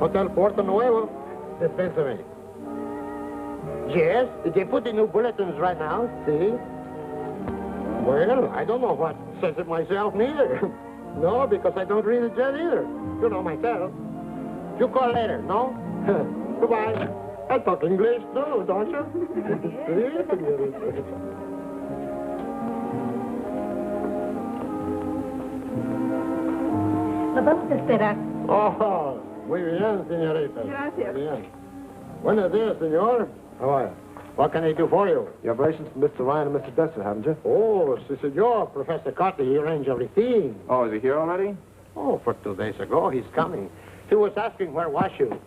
Hotel Puerto Nuevo. Dispensary. Yes, they put the new bulletins right now, see? Well, I don't know what says it myself neither. No, because I don't read it yet either. You know myself. You call later, no? Goodbye. I talk English too, don't you? Nos vamos a esperar. Oh, muy bien, señorita. Gracias. Muy bien. Buenos días, señor. How are you? What can I do for you? You have relations to Mr. Ryan and Mr. Dessler, haven't you? Oh, si, senor. Professor Carter, he arranged everything. Oh, is he here already? Oh, for 2 days ago, he's coming. He was asking where was you.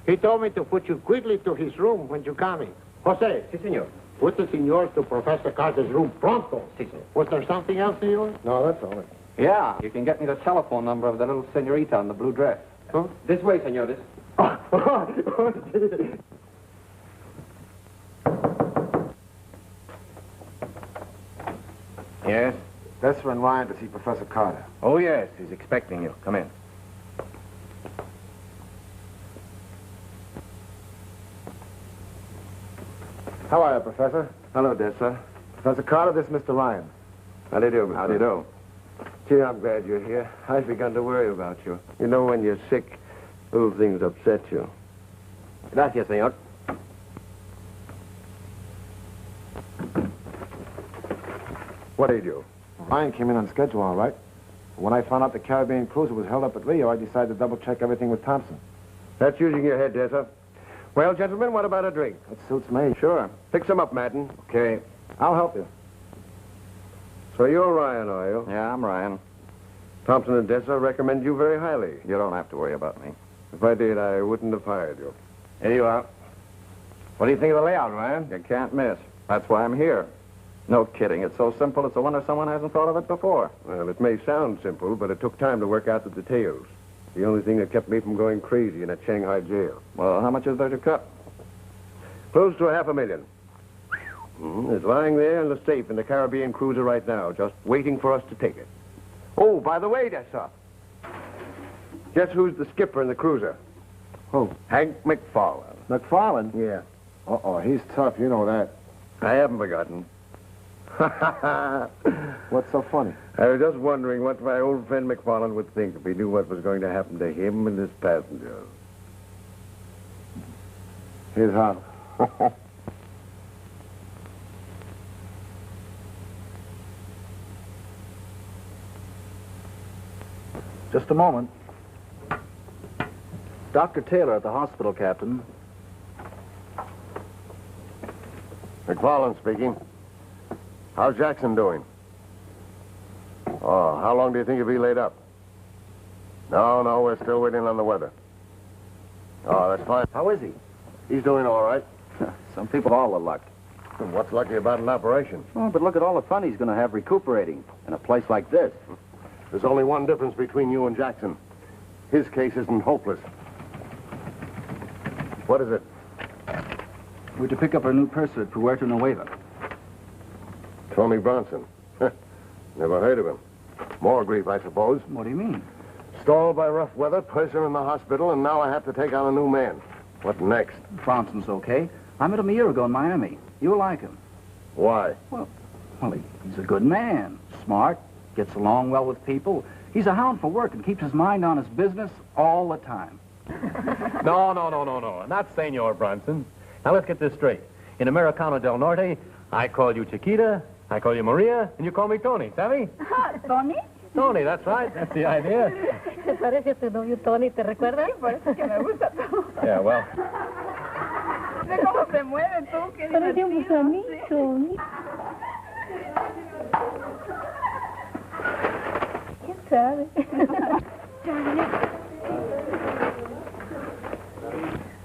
He told me to put you quickly to his room when you're coming. Jose. Si, senor. Put the senor to Professor Carter's room pronto. Si, senor. Was there something else, senor? No, that's all. Yeah, you can get me the telephone number of the little senorita in the blue dress. Huh? This way, senor, this. Yes? Dessler and Ryan to see Professor Carter. Oh, yes. He's expecting you. Come in. How are you, Professor? Hello, Dessler. Professor Carter, this is Mr. Ryan. How do you do, Mr. How do you do? Gee, I'm glad you're here. I've begun to worry about you. You know, when you're sick, little things upset you. Gracias, señor. What do you do? Ryan came in on schedule, all right. When I found out the Caribbean cruiser was held up at Rio, I decided to double-check everything with Thompson. That's using your head, Dessa. Well, gentlemen, what about a drink? That suits me. Sure. Pick some up, Madden. Okay. I'll help you. So you're Ryan, are you? Yeah, I'm Ryan. Thompson and Dessa recommend you very highly. You don't have to worry about me. If I did, I wouldn't have hired you. Here you are. What do you think of the layout, Ryan? You can't miss. That's why I'm here. No kidding. It's so simple, it's a wonder someone hasn't thought of it before. Well, it may sound simple, but it took time to work out the details. The only thing that kept me from going crazy in that Shanghai jail. Well, how much is there to cut? Close to $500,000. It's lying there in the safe in the Caribbean cruiser right now, just waiting for us to take it. Oh, by the way, Dessa. Guess who's the skipper in the cruiser? Who? Hank McFarland. McFarland? Yeah. Uh-oh, he's tough, you know that. I haven't forgotten. What's so funny? I was just wondering what my old friend McFarland would think if he knew what was going to happen to him and his passengers. Here's how. Just a moment. Dr. Taylor at the hospital, Captain. McFarland speaking. How's Jackson doing? Oh, how long do you think he'll be laid up? No, we're still waiting on the weather. Oh, that's fine. How is he? He's doing all right. Some people have all the luck. What's lucky about an operation? Oh, but look at all the fun he's going to have recuperating in a place like this. There's only one difference between you and Jackson. His case isn't hopeless. What is it? We're to pick up our new purser at Puerto Nueva. Tony Bronson. Never heard of him. More grief, I suppose. What do you mean? Stalled by rough weather, purser in the hospital, and now I have to take on a new man. What next? Bronson's okay. I met him a year ago in Miami. You'll like him. Why? Well, he's a good man. Smart, gets along well with people. He's a hound for work and keeps his mind on his business all the time. No. Not Senor Bronson. Now, let's get this straight. In Americano del Norte, I call you Chiquita, I call you Maria, and you call me Tony, ¿sabes? ¿Tony? Tony, that's right. That's the idea. ¿Te parece a tu novio Tony? ¿Te recuerdas? Sí, por eso es que me gusta todo. Yeah, well. Ve cómo se mueve tú, qué Parecíamos divertido. amigos. ¿Quién sabe?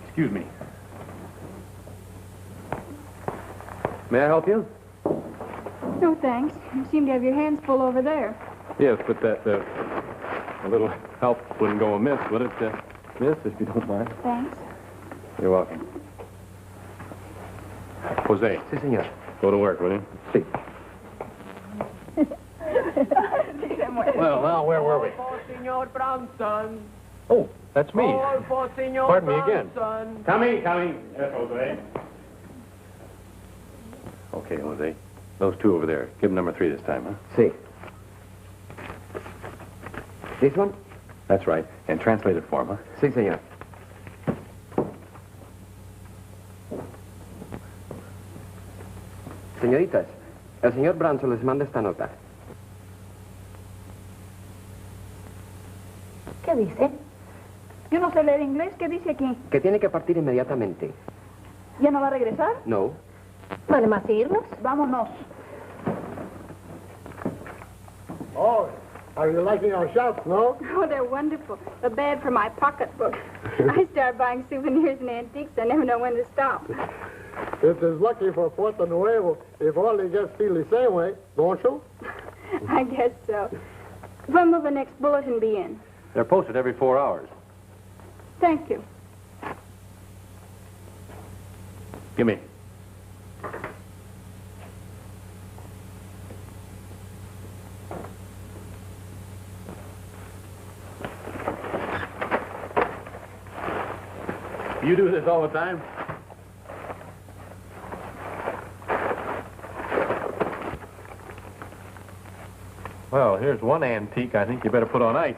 Excuse me. May I help you? No, thanks. You seem to have your hands full over there. Yes, but that, a little help wouldn't go amiss, would it, miss, if you don't mind? Thanks. You're welcome. Jose. Si, senor. Go to work, will you? Si. Well, now, where were we? Senor Bronson. Oh, That's me. All for Senor Pardon me again. Bronson. Coming. Yes, Jose. Okay, Jose. Those two over there. Give them number 3 this time, huh? See. This one? That's right. And translate it for him, huh? Sí, señor. Señoritas, el señor Bronson les manda esta nota. ¿Qué dice? Yo no sé leer inglés. ¿Qué dice aquí? Que tiene que partir inmediatamente. ¿Ya no va a regresar? No. ¿Vale más irnos? Vámonos. Oh, are you liking our shops, no? Oh, they're wonderful. But bad for my pocketbook. I start buying souvenirs and antiques. I never know when to stop. It is lucky for Puerto Nuevo if all they just feel the same way, don't you? I guess so. When will the next bulletin be in? They're posted every 4 hours. Thank you. Give me. You do this all the time? Well, here's one antique I think you better put on ice.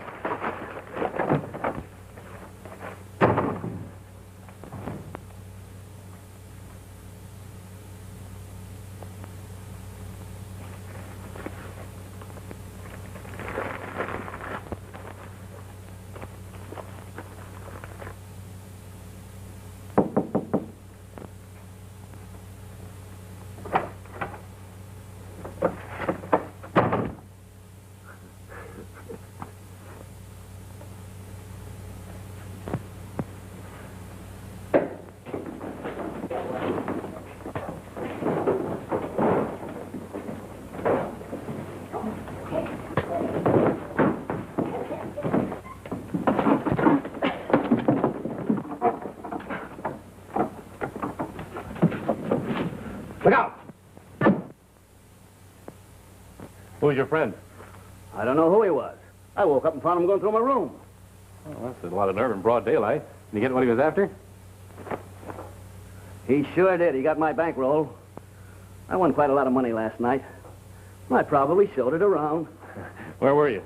Look out! Who's your friend? I don't know who he was. I woke up and found him going through my room. Oh, that's a lot of nerve in broad daylight. Did you get what he was after? He sure did. He got my bankroll. I won quite a lot of money last night. I probably showed it around. Where were you?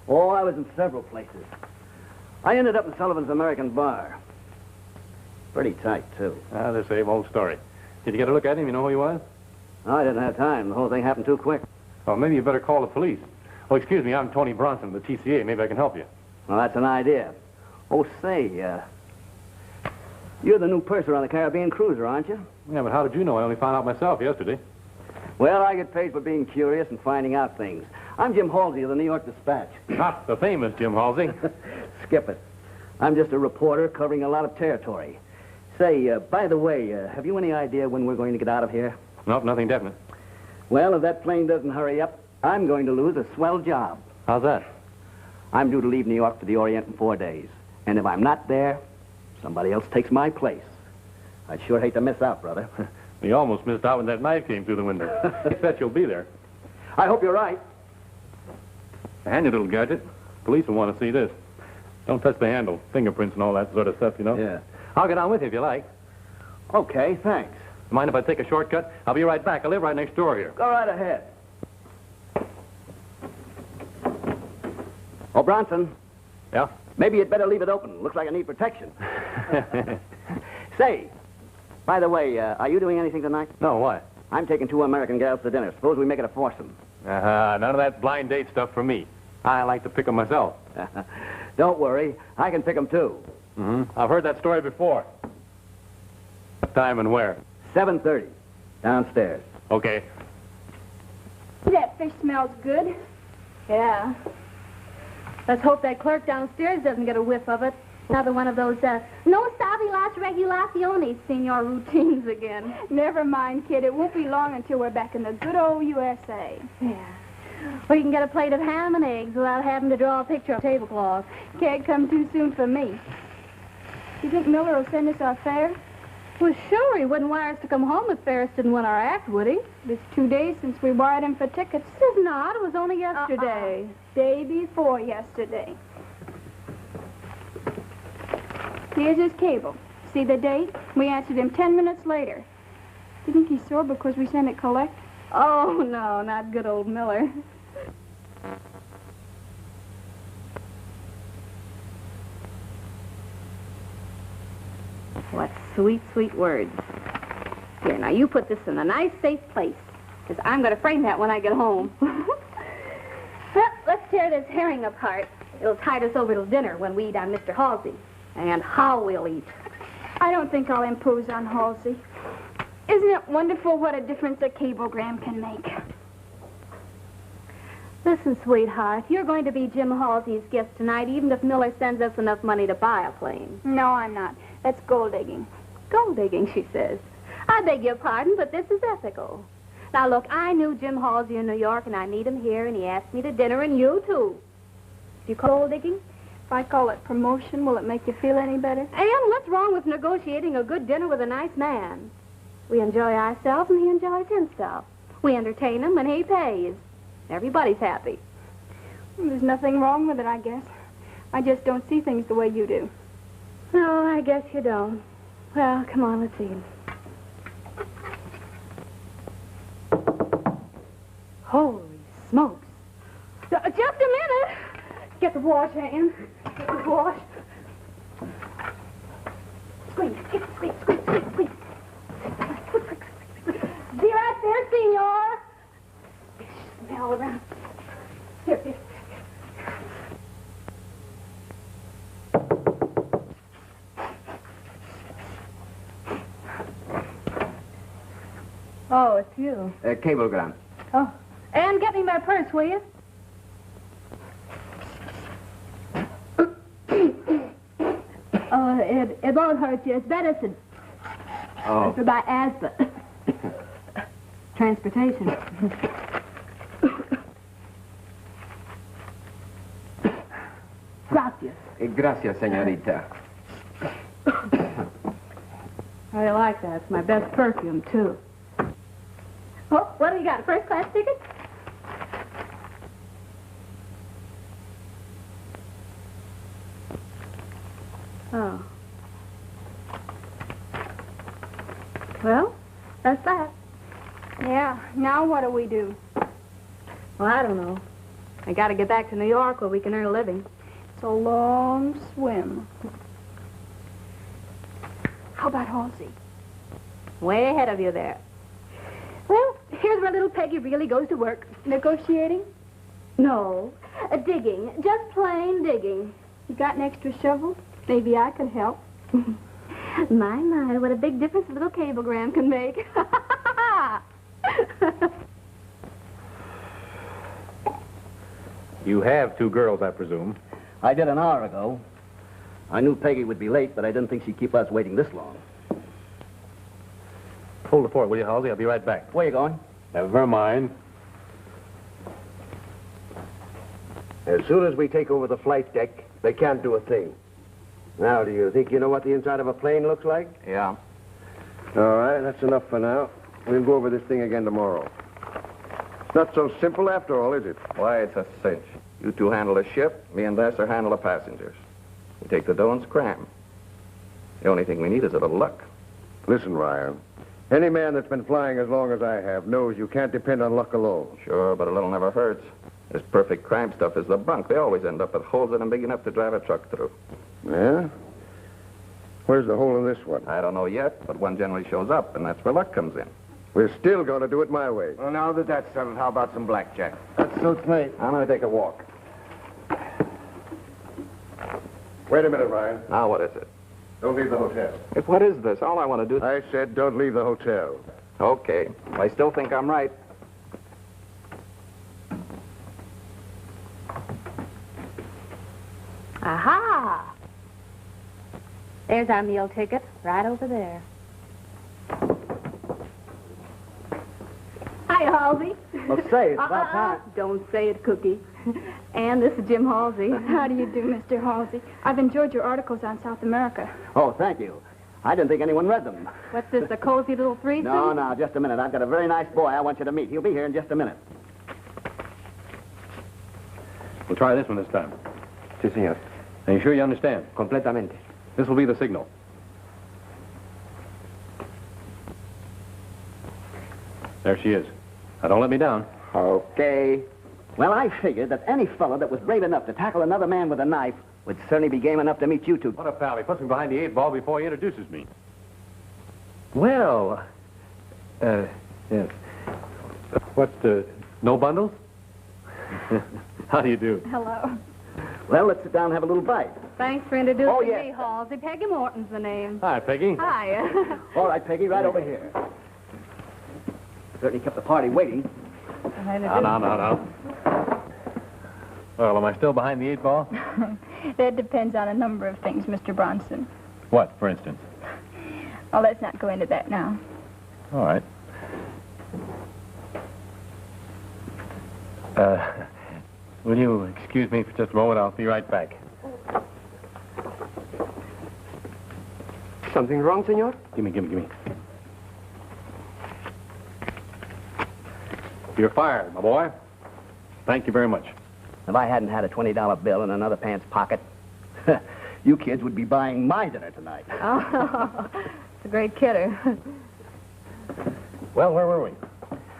Oh, I was in several places. I ended up in Sullivan's American Bar. Pretty tight, too. Ah, the same old story. Did you get a look at him? You know who he was? No, I didn't have time. The whole thing happened too quick. Oh, maybe you better call the police. Oh, excuse me, I'm Tony Bronson of the TCA. Maybe I can help you. Well, that's an idea. Oh, say, you're the new purser on the Caribbean cruiser, aren't you? Yeah, but how did you know? I only found out myself yesterday. Well, I get paid for being curious and finding out things. I'm Jim Halsey of the New York Dispatch. Not the famous Jim Halsey. Skip it. I'm just a reporter covering a lot of territory. Say, by the way, have you any idea when we're going to get out of here? Nope, nothing definite. Well, if that plane doesn't hurry up, I'm going to lose a swell job. How's that? I'm due to leave New York for the Orient in 4 days. And if I'm not there, somebody else takes my place. I'd sure hate to miss out, brother. You almost missed out when that knife came through the window. I bet you'll be there. I hope you're right. A handy little gadget. Police will want to see this. Don't touch the handle. Fingerprints and all that sort of stuff, you know? Yeah. I'll get on with you if you like. Okay, thanks. Mind if I take a shortcut? I'll be right back. I live right next door here. Go right ahead. Oh, Bronson. Yeah? Maybe you'd better leave it open. Looks like I need protection. Say, by the way, are you doing anything tonight? No, why? I'm taking 2 American gals to dinner. Suppose we make it a foursome. None of that blind date stuff for me. I like to pick 'em myself. Don't worry. I can pick 'em too. Mm-hmm. I've heard that story before. What time and where? 7:30. Downstairs. Okay. That fish smells good. Yeah. Let's hope that clerk downstairs doesn't get a whiff of it. Another one of those, no sabe las regulaciones, senor routines again. Never mind, kid. It won't be long until we're back in the good old USA. Yeah. Or you can get a plate of ham and eggs without having to draw a picture of tablecloth. Can't come too soon for me. You think Miller will send us our fare? Well, sure, he wouldn't wire us to come home if Ferris didn't win our act, would he? It's 2 days since we wired him for tickets. It's not. It was only yesterday. Day before yesterday. Here's his cable. See the date? We answered him 10 minutes later. Do you think he's sore because we sent it collect? Oh, no, not good old Miller. What sweet, sweet words. Here, now you put this in a nice, safe place, because I'm going to frame that when I get home. Well, let's tear this herring apart. It'll tide us over till dinner when we eat on Mr. Halsey. And how we'll eat. I don't think I'll impose on Halsey. Isn't it wonderful what a difference a cablegram can make? Listen, sweetheart, you're going to be Jim Halsey's guest tonight, even if Miller sends us enough money to buy a plane. No, I'm not. That's gold digging. Gold digging, she says. I beg your pardon, but this is ethical. Now, look, I knew Jim Halsey in New York, and I need him here, and he asked me to dinner, and you, too. Do you call gold digging? If I call it promotion, will it make you feel any better? And what's wrong with negotiating a good dinner with a nice man? We enjoy ourselves, and he enjoys himself. We entertain him, and he pays. Everybody's happy. There's nothing wrong with it, I guess. I just don't see things the way you do. No, I guess you don't. Well, come on, let's eat. Holy smokes. Just a minute. Get the wash, Ann. Get the wash. Squeeze, squeeze, squeeze, squeeze, squeeze. Be right there, senor. Smell around. Here, here. Oh, it's you. Cablegram. Oh. And get me my purse, will you? Oh, it won't hurt you. It's medicine. Oh. It's by asthma. Transportation. Gracias. Gracias, señorita. I like that. It's my best perfume, too. Oh, what do you got? A first-class ticket? Oh. Well, that's that. Yeah, now what do we do? Well, I don't know. I got to get back to New York where we can earn a living. It's a long swim. How about Halsey? Way ahead of you there. Well, here's where little Peggy really goes to work. Negotiating? No, digging. Just plain digging. You got an extra shovel? Maybe I could help. My, what a big difference a little cablegram can make. You have two girls, I presume. I did an hour ago. I knew Peggy would be late, but I didn't think she'd keep us waiting this long. Hold the fort, will you, Halsey? I'll be right back. Where you going? Never mind. As soon as we take over the flight deck, they can't do a thing. Now, do you think you know what the inside of a plane looks like? Yeah. All right, that's enough for now. We'll go over this thing again tomorrow. It's not so simple after all, is it? Why, it's a cinch. You two handle the ship, me and Vassar handle the passengers. We take the dough and scram. The only thing we need is a little luck. Listen, Ryan. Any man that's been flying as long as I have knows you can't depend on luck alone. Sure, but a little never hurts. This perfect crime stuff is the bunk. They always end up with holes in them big enough to drive a truck through. Yeah? Where's the hole in this one? I don't know yet, but one generally shows up, and that's where luck comes in. We're still going to do it my way. Well, now that that's settled, how about some blackjack? That suits me. I'm going to take a walk. Wait a minute, Ryan. Now, what is it? Don't leave the hotel. What is this? All I want to do... I said don't leave the hotel. Okay. I still think I'm right. Aha! There's our meal ticket, right over there. Hi, Halsey. Well, say, it's about time. Don't say it, Cookie. And this is Jim Halsey. How do you do, Mr. Halsey? I've enjoyed your articles on South America. Oh, thank you. I didn't think anyone read them. What's this, a cozy little threesome? No, just a minute. I've got a very nice boy I want you to meet. He'll be here in just a minute. We'll try this one this time. Si, señor. Are you sure you understand? Completamente. This will be the signal. There she is. Now, don't let me down. Okay. Well, I figured that any fellow that was brave enough to tackle another man with a knife would certainly be game enough to meet you two. What a pal. He puts me behind the 8 ball before he introduces me. Well, yes. What, no bundles? How do you do? Hello. Well, let's sit down and have a little bite. Thanks for introducing Oh, yeah. me, Halsey. Peggy Morton's the name. Hi, Peggy. Hi. All right, Peggy, right over here. Certainly kept the party waiting. No. Well, am I still behind the 8 ball? That depends on a number of things, Mr. Bronson. What, for instance? Oh, let's not go into that now. All right. Will you excuse me for just a moment? I'll be right back. Something wrong, senor? Give me. You're fired, my boy. Thank you very much. If I hadn't had a $20 bill in another pants pocket, you kids would be buying my dinner tonight. Oh, it's a great kidder. Well, where were we?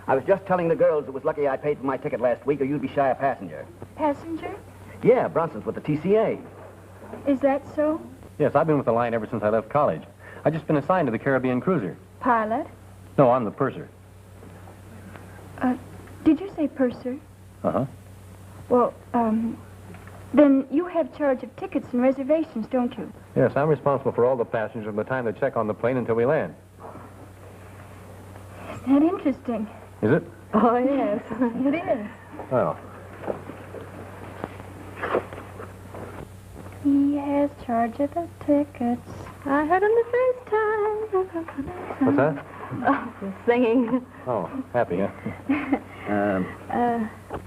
I was just telling the girls it was lucky I paid for my ticket last week, or you'd be shy a passenger. Passenger? Yeah, Bronson's with the TCA. Is that so? Yes, I've been with the line ever since I left college. I've just been assigned to the Caribbean cruiser. Pilot? No, I'm the purser. Did you say purser? Uh-huh. Well, then you have charge of tickets and reservations, don't you? Yes, I'm responsible for all the passengers from the time they check on the plane until we land. Isn't that interesting? Is it? Oh, yes. It is. Well, He has charge of the tickets. I heard him the first time. what's that? Oh, just singing. Oh, happy, huh?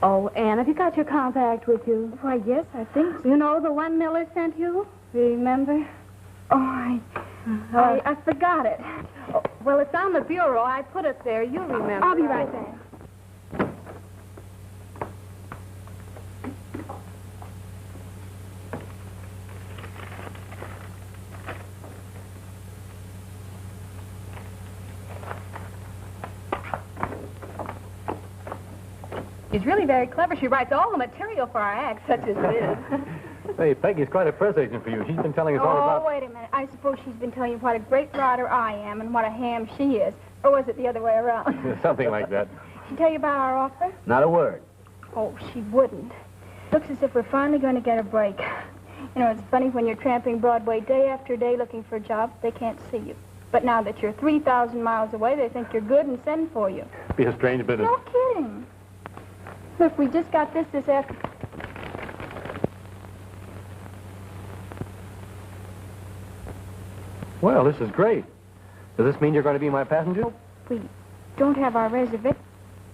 Oh, Anne, have you got your compact with you? Why, yes, I think so. You know the one Miller sent you? Remember? Oh, I forgot it. Oh, well, it's on the bureau. I put it there. You remember. I'll be right back. She's really very clever. She writes all the material for our act, such as it is. Hey, Peggy's quite a press agent for you. She's been telling us all Oh, about... wait a minute. I suppose she's been telling you what a great rider I am and what a ham she is. Or was it the other way around? Something like that. She tell you about our offer? Not a word. Oh, she wouldn't. Looks as if we're finally going to get a break. You know, it's funny when you're tramping Broadway day after day looking for a job, they can't see you. But now that you're 3,000 miles away, they think you're good and send for you. Be a strange business. No kidding. Look, we just got this afternoon. Well, this is great. Does this mean you're going to be my passenger? We don't have our reservation.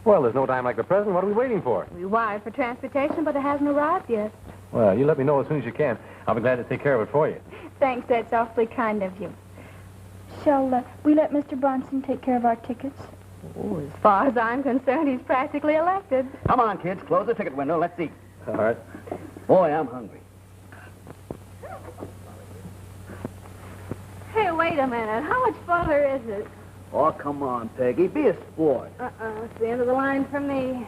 Well, there's no time like the present. What are we waiting for? We wired for transportation, but it hasn't arrived yet. Well, you let me know as soon as you can. I'll be glad to take care of it for you. Thanks, that's awfully kind of you. Shall we let Mr. Bronson take care of our tickets? Oh, as far as I'm concerned, he's practically elected. Come on, kids, close the ticket window. Let's eat. All right. Boy, I'm hungry. Hey, wait a minute. How much further is it? Oh, come on, Peggy. Be a sport. It's the end of the line for me.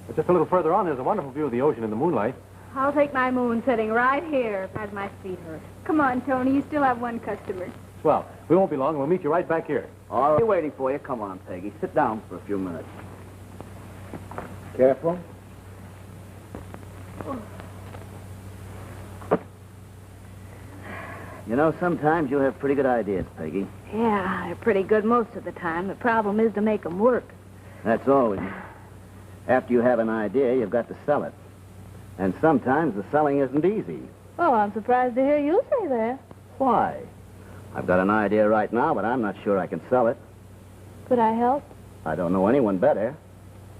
But just a little further on, there's a wonderful view of the ocean in the moonlight. I'll take my moon sitting right here as my feet hurt. Come on, Tony. You still have one customer. Well, we won't be long. We'll meet you right back here. All right, we're waiting for you. Come on, Peggy. Sit down for a few minutes. Careful. You know, sometimes you have pretty good ideas, Peggy. Yeah, they're pretty good most of the time. The problem is to make them work. That's always. After you have an idea, you've got to sell it. And sometimes the selling isn't easy. Oh, I'm surprised to hear you say that. Why? I've got an idea right now, but I'm not sure I can sell it. Could I help? I don't know anyone better.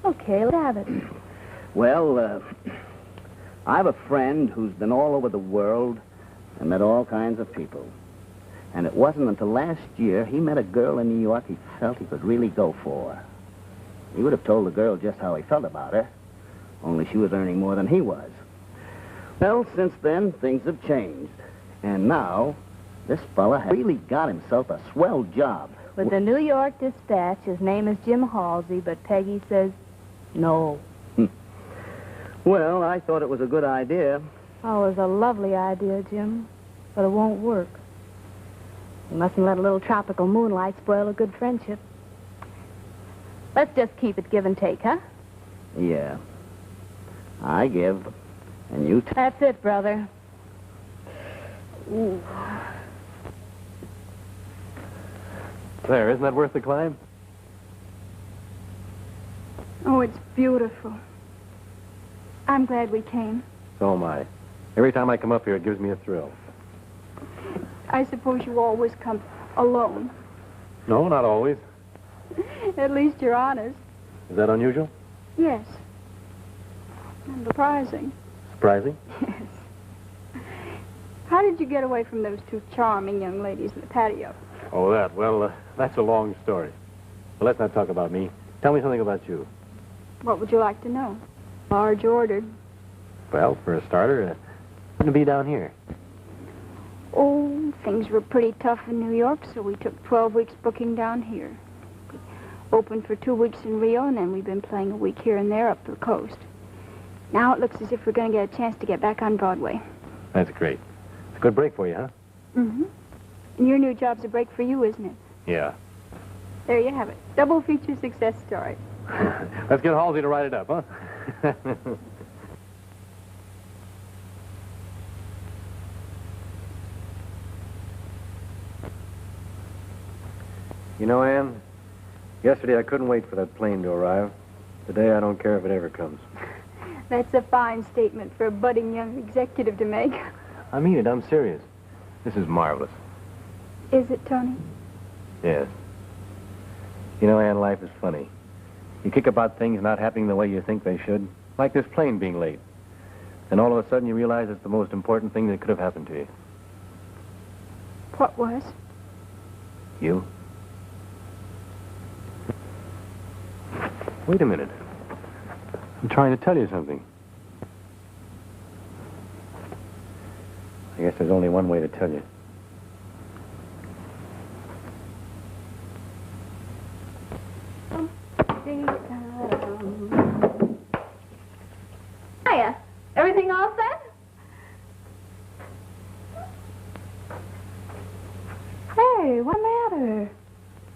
Okay, let's have it. Well, I have a friend who's been all over the world and met all kinds of people. And it wasn't until last year he met a girl in New York he felt he could really go for. He would have told the girl just how he felt about her, only she was earning more than he was. Well, since then, things have changed. And now, This fella has really got himself a swell job. With the New York Dispatch, his name is Jim Halsey, but Peggy says no. Well, I thought it was a good idea. Oh, it was a lovely idea, Jim, but it won't work. You mustn't let a little tropical moonlight spoil a good friendship. Let's just keep it give and take, huh? Yeah. I give, and you take. That's it, brother. Ooh. There, isn't that worth the climb? Oh, it's beautiful. I'm glad we came. So am I. Every time I come up here, it gives me a thrill. I suppose you always come alone. No, not always. At least you're honest. Is that unusual? Yes. And surprising. Surprising? Yes. How did you get away from those two charming young ladies in the patio? Oh, that. Well, that's a long story. But let's not talk about me. Tell me something about you. What would you like to know? Marge ordered. Well, for a starter, wouldn't it be down here? Oh, things were pretty tough in New York, so we took 12 weeks booking down here. We opened for 2 weeks in Rio, and then we've been playing a week here and there up the coast. Now it looks as if we're going to get a chance to get back on Broadway. That's great. It's a good break for you, huh? Mm-hmm. And your new job's a break for you, isn't it? Yeah. There you have it. Double feature success story. Let's get Halsey to write it up, huh? You know, Ann, yesterday I couldn't wait for that plane to arrive. Today I don't care if it ever comes. That's a fine statement for a budding young executive to make. I mean it, I'm serious. This is marvelous. Is it, Tony? Yes. You know, Ann, life is funny. You kick about things not happening the way you think they should, like this plane being late. And all of a sudden you realize it's the most important thing that could have happened to you. What was? You? Wait a minute. I'm trying to tell you something. I guess there's only one way to tell you. Hiya. Everything all set? Hey, what's the matter?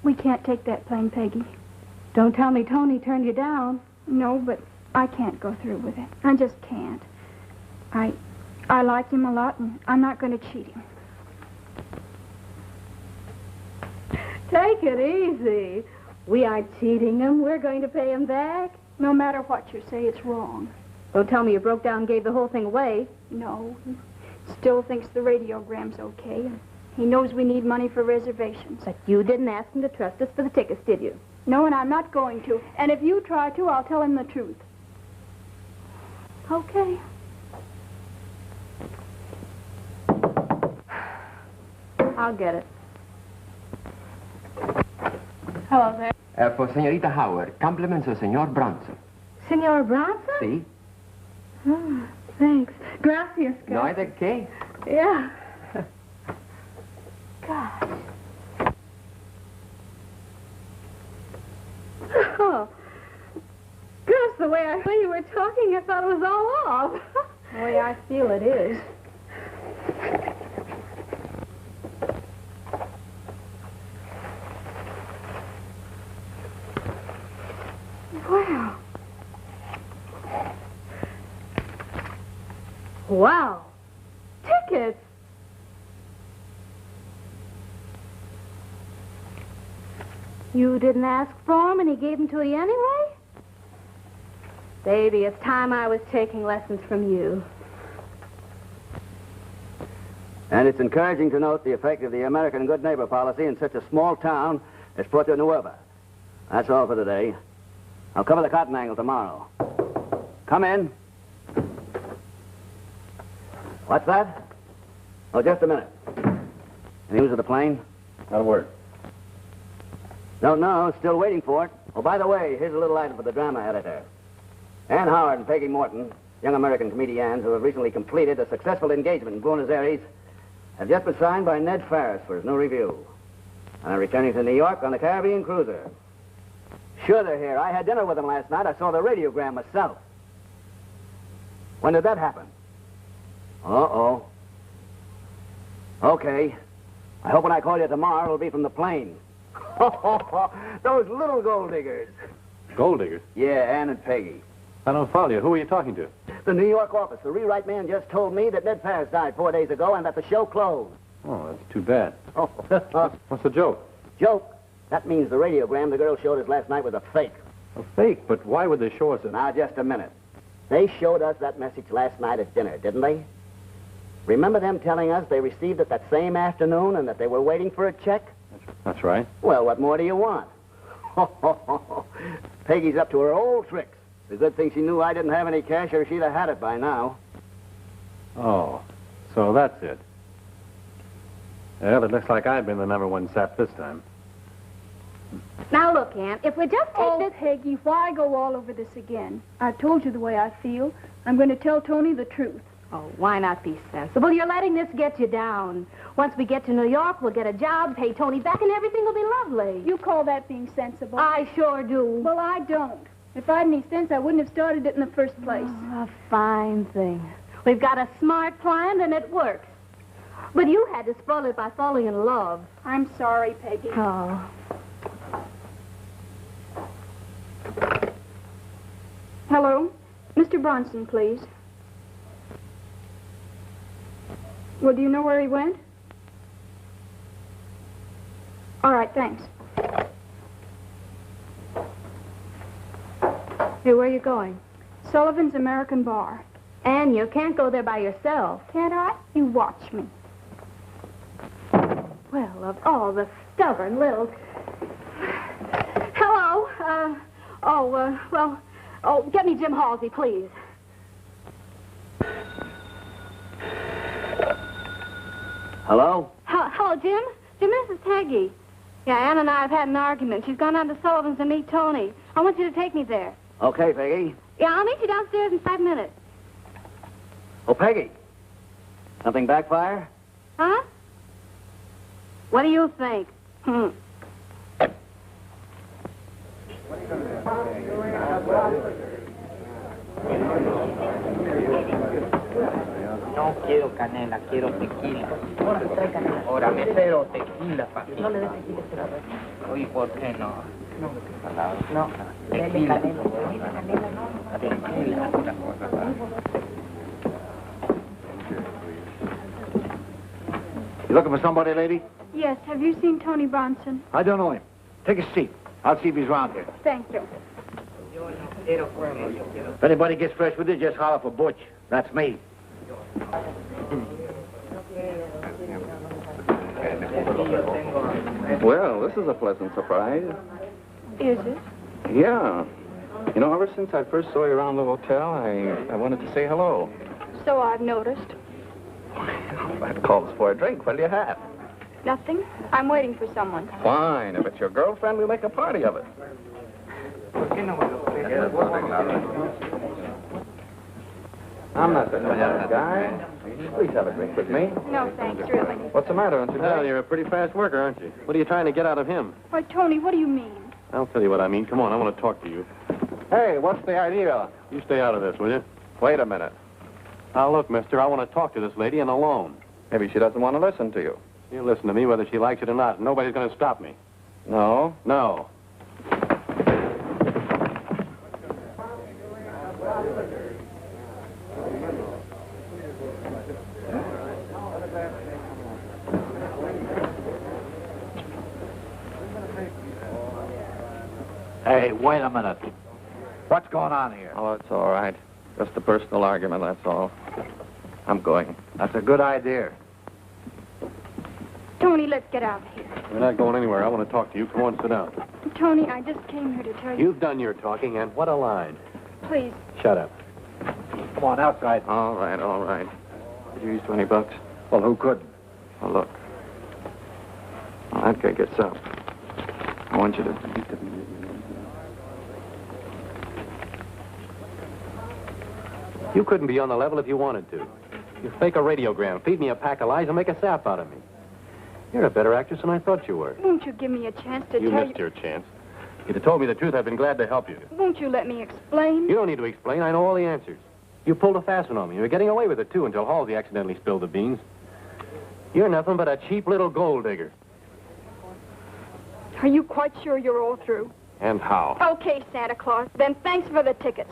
We can't take that plane, Peggy. Don't tell me Tony turned you down. No, but I can't go through with it. I just can't. I like him a lot, and I'm not going to cheat him. Take it easy. We aren't cheating him. We're going to pay him back. No matter what you say, it's wrong. Don't tell me you broke down and gave the whole thing away. No, he still thinks the radiogram's okay, and he knows we need money for reservations. But you didn't ask him to trust us for the tickets, did you? No, and I'm not going to. And if you try to, I'll tell him the truth. Okay. I'll get it. Hello there. For Señorita Howard, compliments of Señor Bronson. Senor Bronson? See? Oh, thanks. Gracias, guys. No hay de qué. Yeah. Gosh. Oh. Gosh, the way I thought you were talking, I thought it was all off. The way I feel it is. Wow. Wow. Tickets. You didn't ask for him and he gave them to you anyway? Baby, it's time I was taking lessons from you. And it's encouraging to note the effect of the American good neighbor policy in such a small town as Puerto Nueva. That's all for today. I'll cover the cotton angle tomorrow. Come in. What's that? Oh, just a minute. Any news of the plane? Not a word. Don't know. Still waiting for it. Oh, by the way, here's a little item for the drama editor. Ann Howard and Peggy Morton, young American comedians who have recently completed a successful engagement in Buenos Aires, have just been signed by Ned Ferris for his new review. And I'm returning to New York on the Caribbean cruiser. Sure they're here. I had dinner with them last night. I saw the radiogram myself. When did that happen? Uh-oh. Okay. I hope when I call you tomorrow, it'll be from the plane. Those little gold diggers. Gold diggers? Yeah, Ann and Peggy. I don't follow you. Who are you talking to? The New York office. The rewrite man just told me that Ned Ferris died 4 days ago and that the show closed. Oh, that's too bad. Oh. What's the joke? Joke? That means the radiogram the girl showed us last night was a fake. A fake? But why would they show us it? Now, just a minute. They showed us that message last night at dinner, didn't they? Remember them telling us they received it that same afternoon and that they were waiting for a check? That's right. Well, what more do you want? Peggy's up to her old tricks. It's a good thing she knew I didn't have any cash or she'd have had it by now. Oh, so that's it. Well, it looks like I've been the #1 sap this time. Now, look, Aunt, if we just take this... Peggy, why go all over this again? I've told you the way I feel. I'm going to tell Tony the truth. Oh, why not be sensible? You're letting this get you down. Once we get to New York, we'll get a job, pay Tony back, and everything will be lovely. You call that being sensible? I sure do. Well, I don't. If I had any sense, I wouldn't have started it in the first place. Oh, a fine thing. We've got a smart plan, and it works. But you had to spoil it by falling in love. I'm sorry, Peggy. Oh. Hello? Mr. Bronson, please. Well, do you know where he went? All right, thanks. Hey, where are you going? Sullivan's American Bar. Anne, you can't go there by yourself. Can't I? You watch me. Well, of all the stubborn little... Hello. Get me Jim Halsey, please. Hello? Hello, Jim. Jim, this is Peggy. Yeah, Ann and I have had an argument. She's gone down to Sullivan's to meet Tony. I want you to take me there. Okay, Peggy. Yeah, I'll meet you downstairs in 5 minutes. Oh, Peggy. Something backfire? Huh? What do you think? No quiero canela, quiero tequila. Ahora, mesero, tequila, papi. No le des tequila. Oye, ¿por qué no? No, tequila. Tequila, otra cosa. You looking for somebody, lady? Yes, have you seen Tony Bronson? I don't know him. Take a seat. I'll see if he's around here. Thank you. If anybody gets fresh with you, just holler for Butch. That's me. Well, this is a pleasant surprise. Is it? Yeah. You know, ever since I first saw you around the hotel, I wanted to say hello. So I've noticed. That calls for a drink. What do you have? Nothing. I'm waiting for someone. Fine. If it's your girlfriend, we'll make a party of it. I'm not the guy. Please have a drink with me. No, thanks, really. What's the matter, aren't you? Well, you're a pretty fast worker, aren't you? What are you trying to get out of him? Why, Tony, what do you mean? I'll tell you what I mean. Come on, I want to talk to you. Hey, what's the idea? You stay out of this, will you? Wait a minute. Now, look, mister, I want to talk to this lady and alone. Maybe she doesn't want to listen to you. You listen to me whether she likes it or not. Nobody's going to stop me. No? No. Hey, wait a minute. What's going on here? Oh, it's all right. Just a personal argument, that's all. I'm going. That's a good idea. Tony, let's get out of here. We're not going anywhere. I want to talk to you. Come on, sit down. Tony, I just came here to tell you. You've done your talking, and what a line. Please. Shut up. Come on, outside. All right, all right. Could you use $20? Well, who couldn't? Oh, look. Well, that guy gets up. I want you to... You couldn't be on the level if you wanted to. You fake a radiogram, feed me a pack of lies, and make a sap out of me. You're a better actress than I thought you were. Won't you give me a chance to You tell missed your chance. If you'd have told me the truth, I'd been glad to help you. Won't you let me explain? You don't need to explain. I know all the answers. You pulled a fast one on me. You're getting away with it, too, until Halsey accidentally spilled the beans. You're nothing but a cheap little gold digger. Are you quite sure you're all through? And how? Okay, Santa Claus. Then thanks for the tickets.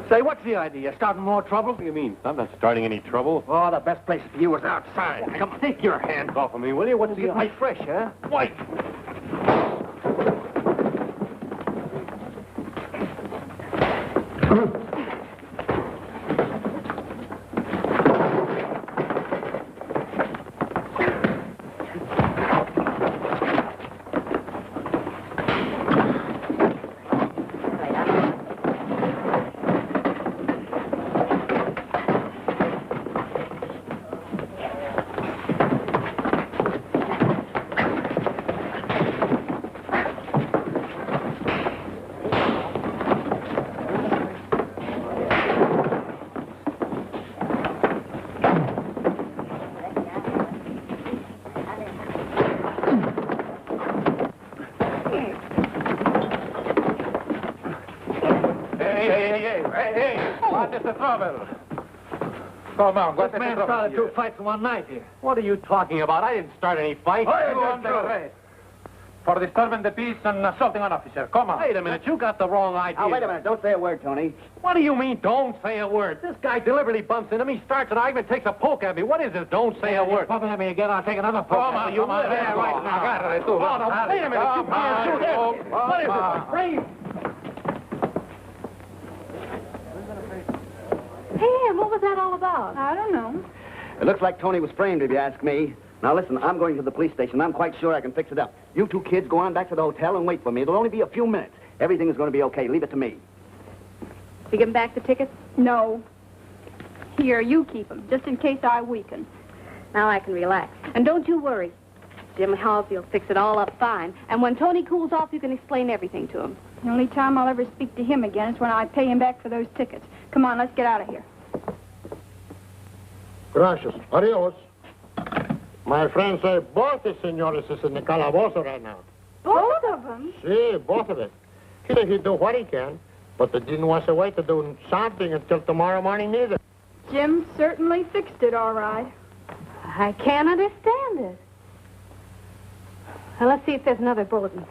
Say, what's the idea? Starting more trouble? What do you mean? I'm not starting any trouble. Oh, the best place for you is outside. Come on, take your hands Off of me, will you? What's the... Get me fresh, huh? Wait! What is the trouble? Come on, This man started two fights in one night here. What are you talking about? I didn't start any fight. For disturbing the peace and assaulting an officer. Come on. Wait a minute, you got the wrong idea. Now, wait a minute. Don't say a word, Tony. What do you mean, don't say a word? This guy deliberately bumps into me, starts an argument, takes a poke at me. What is this, don't say a word? Bumping at me again, I'll take another poke. Come on, you live there right now. Oh, no, wait a minute, you can't do this. What is this, frame? Hey, what was that all about? I don't know. It looks like Tony was framed, if you ask me. Now, listen, I'm going to the police station. I'm quite sure I can fix it up. You two kids go on back to the hotel and wait for me. It'll only be a few minutes. Everything is going to be okay. Leave it to me. You give him back the tickets? No. Here, you keep them, just in case I weaken. Now I can relax. And don't you worry. Jim Halsey will fix it all up fine. And when Tony cools off, you can explain everything to him. The only time I'll ever speak to him again is when I pay him back for those tickets. Come on, let's get out of here. Gracias. Adios. My friend say both the senores is in the calabozo right now. Both of them? See, both of it. He think he do what he can, but they didn't want to wait to do something until tomorrow morning neither. Jim certainly fixed it all right. I can't understand it. Well, let's see if there's another bulletin.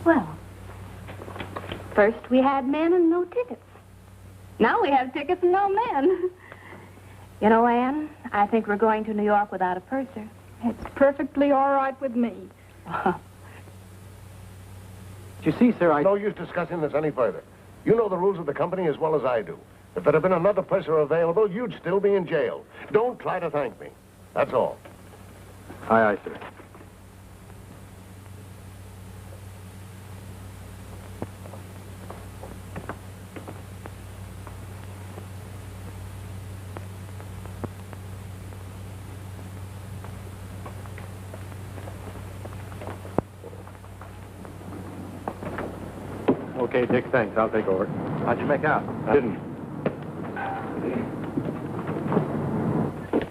Well, first we had men and no tickets. Now we have tickets and no men. You know, Anne, I think we're going to New York without a purser. It's perfectly all right with me. You see, sir, No use discussing this any further. You know the rules of the company as well as I do. If there had been another purser available, you'd still be in jail. Don't try to thank me. That's all. Aye, aye, sir. Okay, Dick, thanks. I'll take over. How'd you make out? I didn't.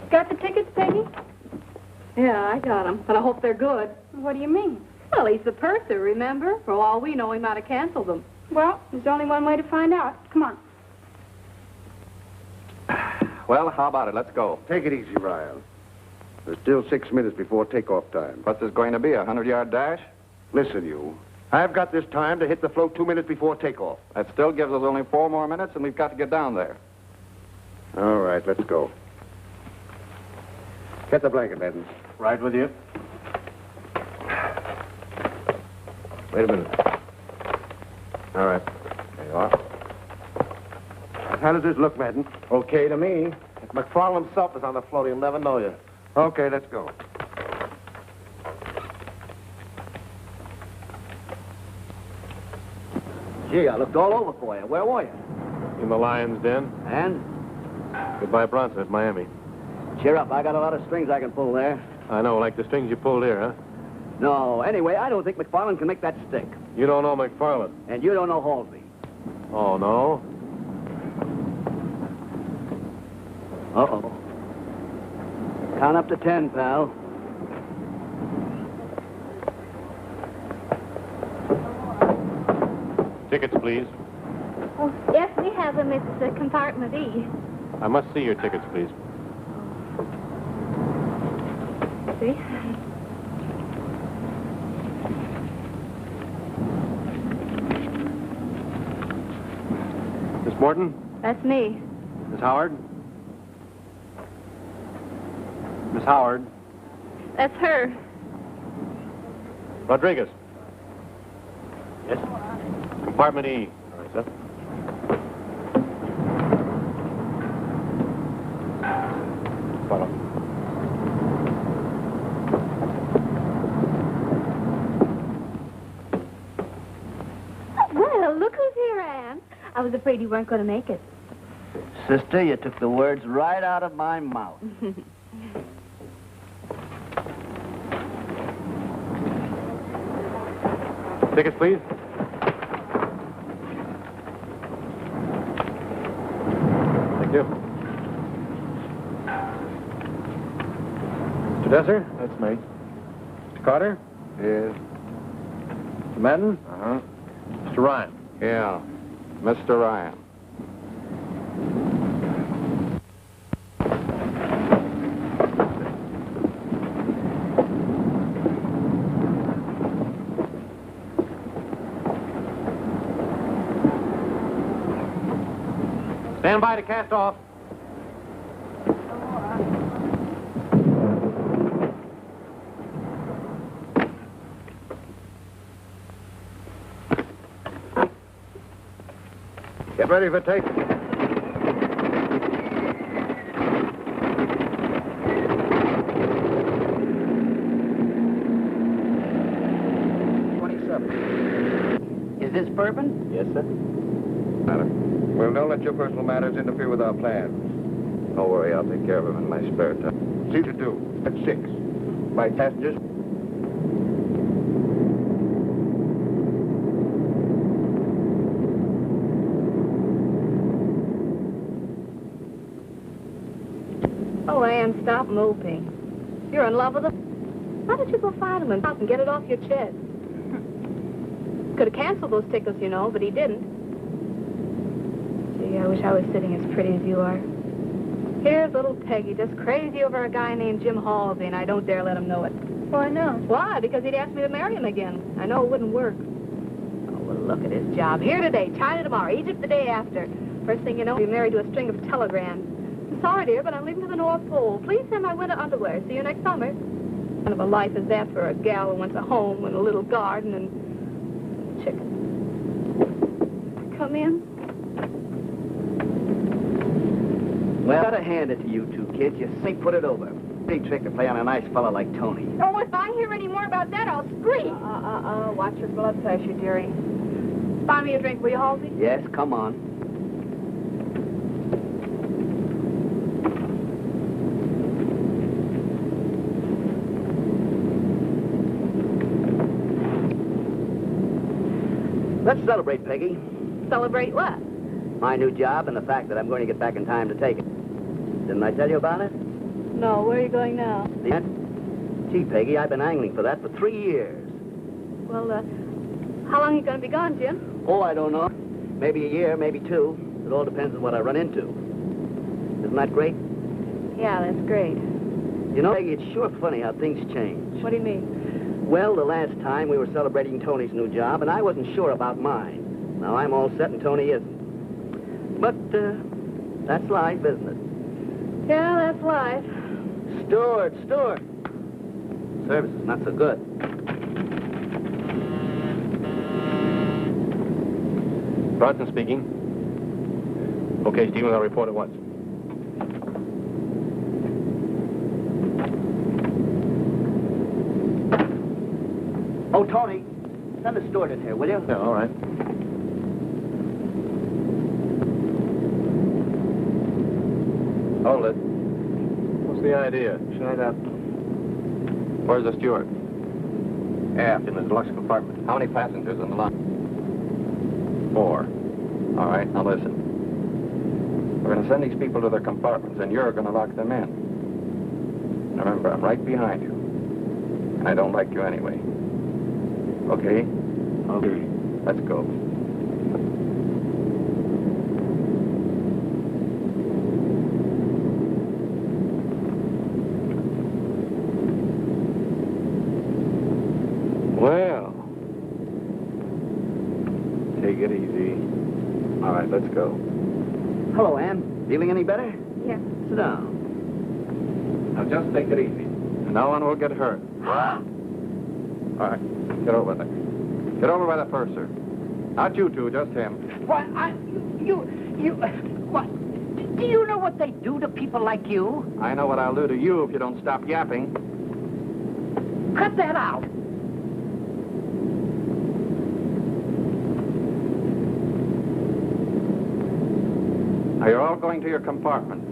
Got the tickets, Peggy? Yeah, I got them, but I hope they're good. What do you mean? Well, he's the purser, remember? For all we know, he might have canceled them. Well, there's only one way to find out. Come on. Well, how about it? Let's go. Take it easy, Ryle. There's still 6 minutes before takeoff time. What's this going to be, a 100-yard dash? Listen, you. I've got this time to hit the float 2 minutes before takeoff. That still gives us only 4 more minutes, and we've got to get down there. All right, let's go. Get the blanket, Madden. Right with you. Wait a minute. All right. There you are. How does this look, Madden? Okay to me. If McFarland himself is on the float, he'll never know you. Okay, let's go. Gee, I looked all over for you. Where were you? In the lion's den. And? Goodbye, Bronson at Miami. Cheer up. I got a lot of strings I can pull there. I know, like the strings you pulled here, huh? No, anyway, I don't think McFarland can make that stick. You don't know McFarland. And you don't know Halsey. Oh, no? Uh-oh. Count up to 10, pal. Tickets, please. Oh, yes, we have them. It's compartment E. I must see your tickets, please. See? Miss Morton? That's me. Miss Howard? Miss Howard? That's her. Rodriguez? Yes? Compartment E. All right, sir. Follow. Well, look who's here, Anne. I was afraid you weren't going to make it. Sister, you took the words right out of my mouth. Tickets, please. Thank you. Mr. Desser? That's me. Mr. Carter? Yes. Mr. Madden? Uh-huh. Mr. Ryan? Yeah, Mr. Ryan. Stand by to cast off. Get ready for take. Is this bourbon? Yes, sir. Matter. Well, don't let your personal matters interfere with our plans. Don't worry, I'll take care of him in my spare time. See to do. At 6. My passengers. Oh, Anne, stop moping. You're in love with him? Why don't you go find him and get it off your chest? Could have canceled those tickets, you know, but he didn't. Gee, I wish I was sitting as pretty as you are. Here's little Peggy, just crazy over a guy named Jim Halsey, and I don't dare let him know it. Why not? Why? Because he'd ask me to marry him again. I know it wouldn't work. Oh, well, look at his job. Here today, China tomorrow, Egypt the day after. First thing you know, you're married to a string of telegrams. I'm sorry, dear, but I'm leaving to the North Pole. Please send my winter underwear. See you next summer. What kind of a life is that for a gal who wants a home and a little garden and chicken? Come in. Well, gotta hand it to you two kids. You say put it over. Big trick to play on a nice fella like Tony. Oh, if I hear any more about that, I'll scream. Watch your blood pressure, dearie. Buy me a drink, will you, Halsey? Yes, come on. Let's celebrate, Peggy. Celebrate what? My new job and the fact that I'm going to get back in time to take it. Didn't I tell you about it? No, where are you going now? Yeah. Gee, Peggy, I've been angling for that for 3 years. Well, how long are you going to be gone, Jim? Oh, I don't know. Maybe a year, maybe 2. It all depends on what I run into. Isn't that great? Yeah, that's great. You know, Peggy, it's sure funny how things change. What do you mean? Well, the last time we were celebrating Tony's new job, and I wasn't sure about mine. Now I'm all set and Tony isn't. But, that's life, isn't it? Yeah, that's life. Steward. Service is not so good. Bronson speaking. Okay, Stephen, I'll report at once. Oh, Tony, send the steward in here, will you? Yeah, all right. Hold it. What's the idea? Shut up. Where's the steward? Aft in the deluxe compartment. How many passengers in the line? 4. All right, now listen. We're going to send these people to their compartments, and you're going to lock them in. Remember, I'm right behind you. And I don't like you anyway. Okay? Okay. Let's go. Well, take it easy. All right, let's go. Hello, Ann. Feeling any better? Yeah. Sit down. Now, just take it easy. And no one will get hurt. All right, get over there. Get over by the purser. Not you two, just him. Why, what? Do you know what they do to people like you? I know what I'll do to you if you don't stop yapping. Cut that out. Now, you're all going to your compartment.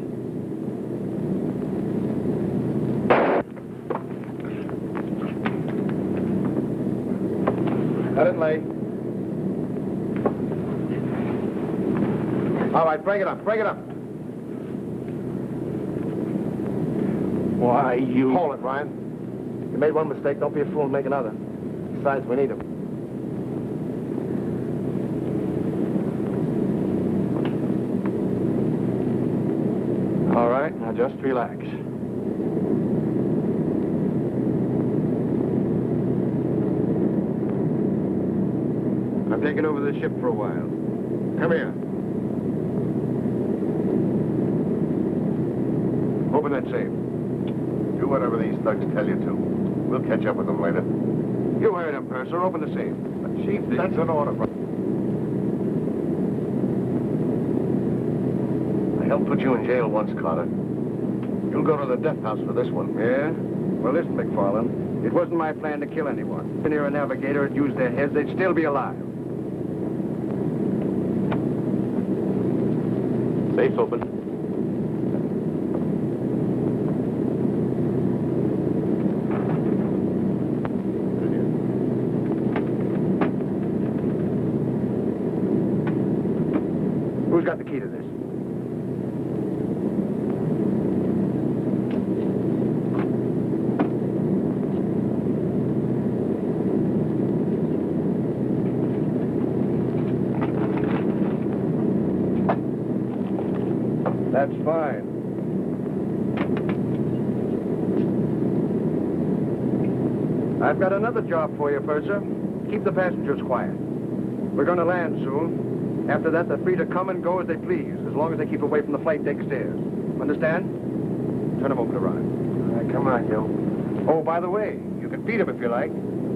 Let it lay. All right, break it up, break it up. Why, you... Hold it, Ryan. You made one mistake. Don't be a fool and make another. Besides, we need him. All right, now just relax. I'm taking over the ship for a while. Come here. Open that safe. Do whatever these thugs tell you to. We'll catch up with them later. You heard him, Purser. Open the safe. But Chief, that's an order. I helped put you in jail once, Carter. You'll go to the death house for this one. Yeah? Well, listen, McFarland. It wasn't my plan to kill anyone. If a navigator had used their heads, they'd still be alive. Safe's open. Who's got the key to this? That's fine. I've got another job for you, Purser. Keep the passengers quiet. We're going to land soon. After that, they're free to come and go as they please, as long as they keep away from the flight deck stairs. Understand? Turn them over to Ron. All right, come on, you. Oh, by the way, you can beat them if you like.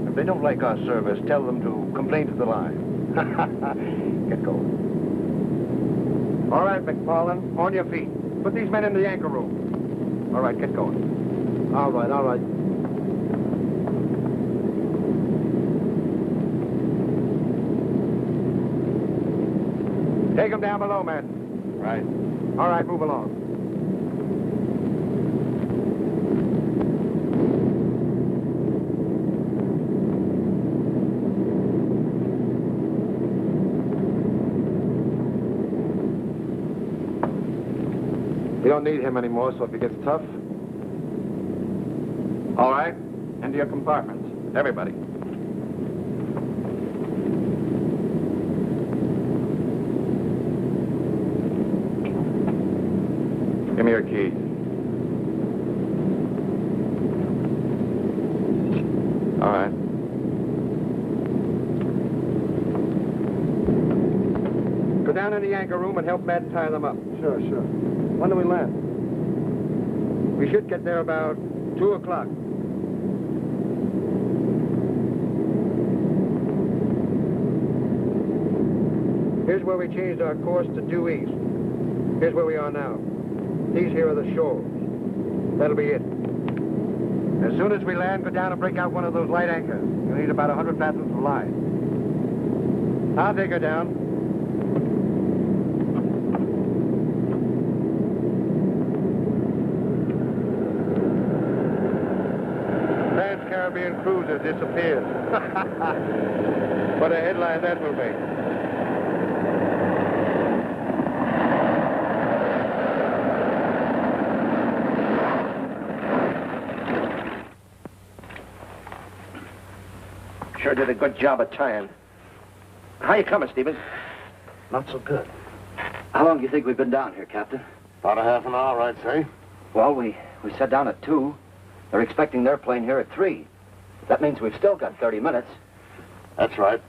If they don't like our service, tell them to complain to the line. Get going. All right, McFarland, on your feet. Put these men in the anchor room. All right, get going. All right, all right. Take them down below, men. Right. All right, move along. We don't need him anymore, so if he gets tough... All right, into your compartments. Everybody. Give me your keys. All right. Go down in the anchor room and help Matt tie them up. Sure, sure. When do we land? We should get there about 2 o'clock. Here's where we changed our course to due east. Here's where we are now. These here are the shoals. That'll be it. As soon as we land, go down and break out one of those light anchors. You'll need about 100 fathoms of line. I'll take her down. disappeared. What a headline that will make. Sure did a good job of tying. How you coming, Stevens? Not so good. How long do you think we've been down here, Captain? About a half an hour, I'd say. Well, we sat down at 2. They're expecting their plane here at 3. That means we've still got 30 minutes. That's right.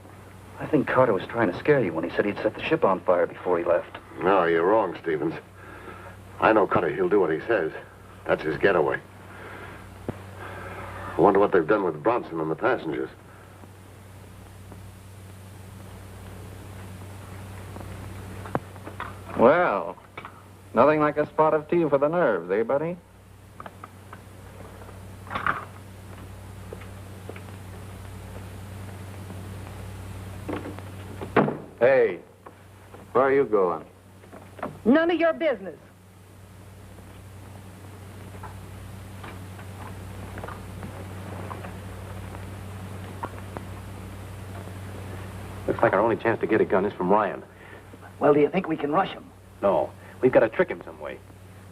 I think Carter was trying to scare you when he said he'd set the ship on fire before he left. No, you're wrong, Stevens. I know Cutter. He'll do what he says. That's his getaway. I wonder what they've done with Bronson and the passengers. Well, nothing like a spot of tea for the nerves, eh, buddy? Hey, where are you going? None of your business. Looks like our only chance to get a gun is from Ryan. Well, do you think we can rush him? No, we've got to trick him some way.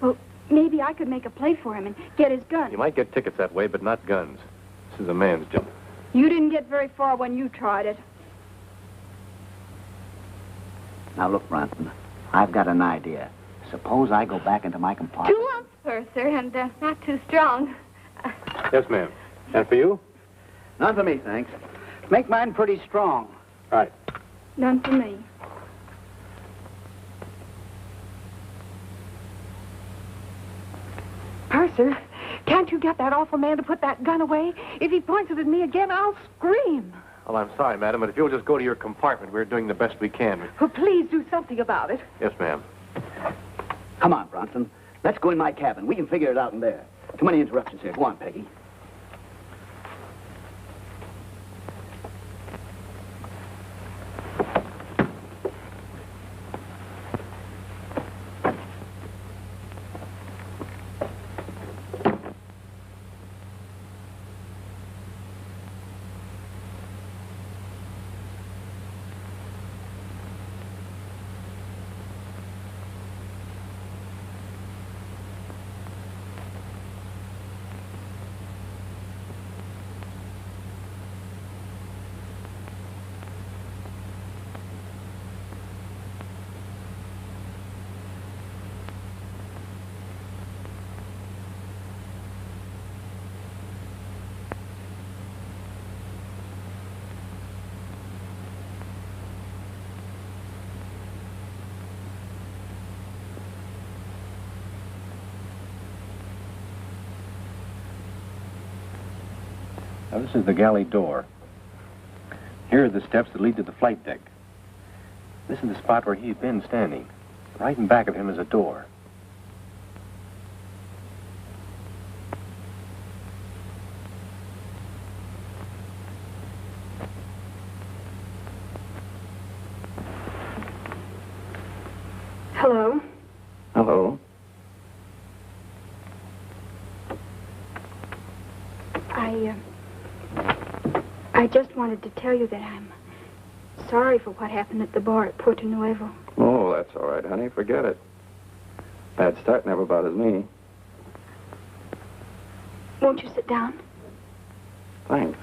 Well, maybe I could make a play for him and get his gun. You might get tickets that way, but not guns. This is a man's job. You didn't get very far when you tried it. Now, look, Bronson, I've got an idea. Suppose I go back into my compartment. 2 ounce purser and not too strong. Yes, ma'am. And for you? None for me, thanks. Make mine pretty strong. Right. None for me. Purser, can't you get that awful man to put that gun away? If he points it at me again, I'll scream. Well, I'm sorry, madam, but if you'll just go to your compartment, we're doing the best we can. Well, please do something about it. Yes, ma'am. Come on, Bronson. Let's go in my cabin. We can figure it out in there. Too many interruptions here. Go on, Peggy. Now, this is the galley door. Here are the steps that lead to the flight deck. This is the spot where he's been standing. Right in back of him is a door. Hello? Hello. I just wanted to tell you that I'm sorry for what happened at the bar at Puerto Nuevo. Oh, that's all right, honey. Forget it. Bad start never bothers me. Won't you sit down? Thanks.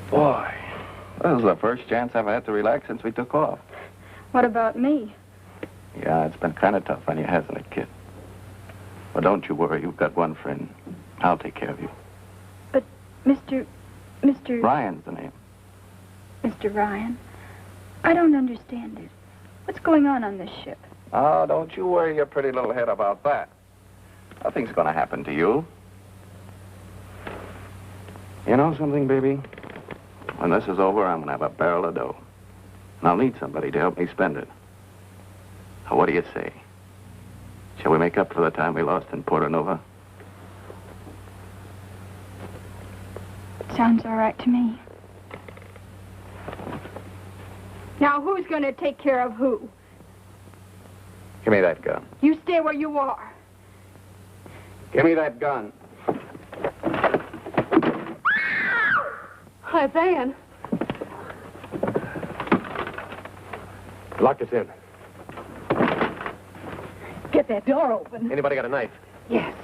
Boy, this is the first chance I've had to relax since we took off. What about me? Yeah, it's been kind of tough on you, hasn't it, kid? But don't you worry. You've got one friend. I'll take care of you. But Mr. Ryan's the name. Mr. Ryan, I don't understand it. What's going on this ship? Oh, don't you worry your pretty little head about that. Nothing's going to happen to you. You know something, baby? When this is over, I'm going to have a barrel of dough. And I'll need somebody to help me spend it. Now, what do you say? Shall we make up for the time we lost in Porto Nova? Sounds all right to me. Now, who's going to take care of who? Give me that gun. You stay where you are. Give me that gun. Hi, it's Ann. Lock us in. Get that door open. Anybody got a knife? Yes.